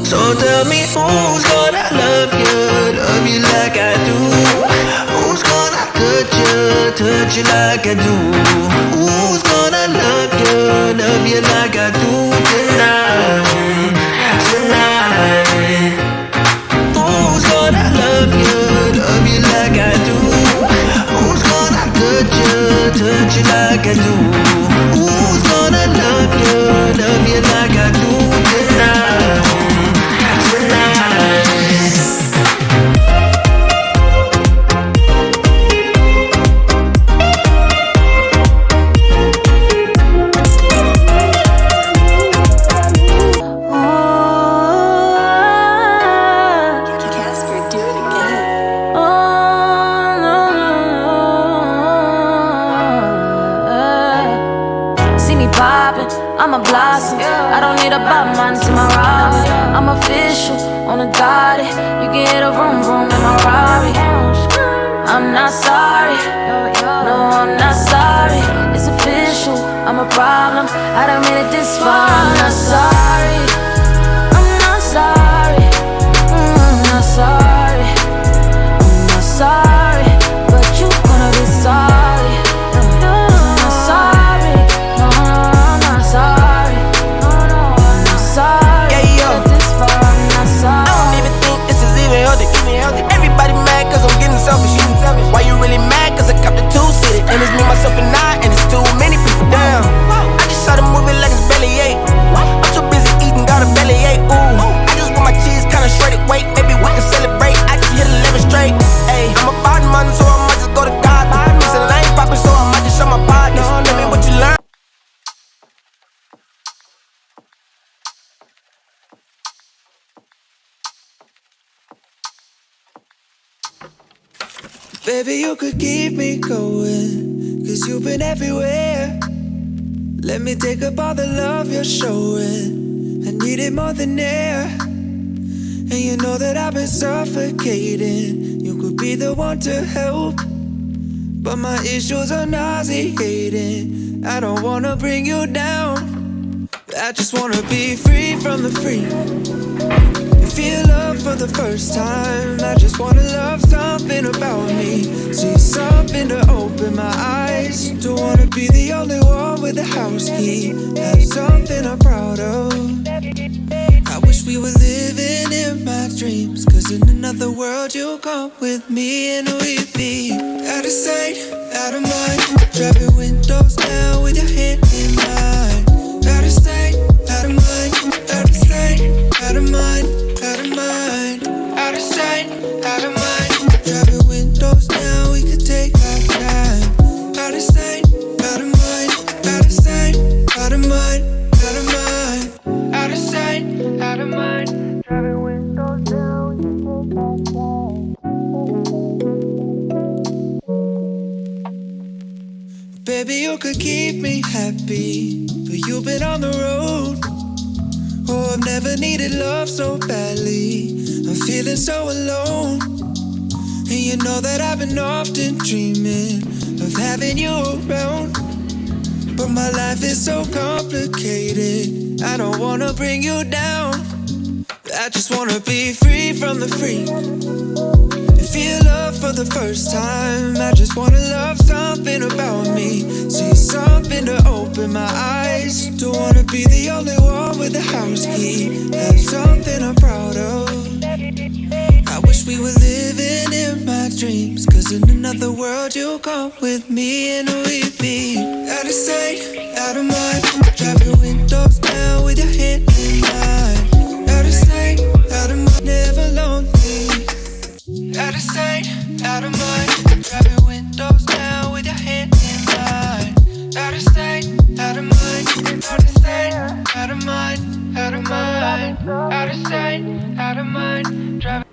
So tell me who's gonna love you like I do? Who's gonna touch you like I do? Who's gonna love you like I do tonight, tonight? Who's gonna love you like I do? Who's gonna touch you like I do? Who's gonna love you like I do tonight, tonight? I'm a blossom, I don't need a Batman to my Robin. I'm official, on a dotty. You can hear the vroom vroom in my Rari. I'm not sorry, no I'm not sorry. It's official, I'm a problem. I done made it this far, I'm not sorry. I'm not sorry, I'm not sorry. I'm not sorry, but you gonna be sorry. Everybody mad cause I'm getting selfish. Why you really mad? Cause I copped a two-seater. And it's me, myself, and I, and it's too many people down. I just saw the movie like it's belly ache. I'm too busy eating, got a belly ache. Ooh, I just want my cheese kinda straight. Wait, maybe we can celebrate. I just hit 11 straight. Ayy, I'm a body man, so I might just go to God. It's a lane poppin', so I might just show my pockets. Tell me what you learn. Baby, you could keep me going, cause you've been everywhere. Let me take up all the love you're showing. I need it more than air. And you know that I've been suffocating. You could be the one to help, but my issues are nauseating. I don't wanna bring you down. I just wanna be free from the freak. Feel love for the first time. I just wanna love something about me. See something to open my eyes. Don't wanna be the only one with a house key. Have something I'm proud of. I wish we were living in my dreams, cause in another world you'll come with me. And we'd be out of sight, out of mind. Driving windows down with your hand in mine. Out of sight, out of mind. Out of sight, out of mind. Out of mind, out of sight, out of mind. Driving windows down, we could take our time. Out of sight, out of mind, out of sight, out of mind, out of mind. Out of sight, out of mind. Driving windows down, we could take our time. Baby, you could keep me happy, but you've been on the road. Oh, I've never needed love so badly. I'm feeling so alone. And you know that I've been often dreaming of having you around. But my life is so complicated. I don't wanna bring you down. I just wanna be free from the freak. Feel love for the first time. I just wanna love something about me. See something to open my eyes. Don't wanna be the only one with a house key. Have something I'm proud of. I wish we were living in my dreams, cause in another world you'll come with me. And we'd be out of sight, out of mind. Driving windows down with your hand in mine. Out of sight, out of mind. Never lonely. Out of sight, out of mind. Driving windows down with your hand in mine. Out of sight, out of mind. Out of sight, out of mind. Out of mind. Out of sight, out of mind. Driving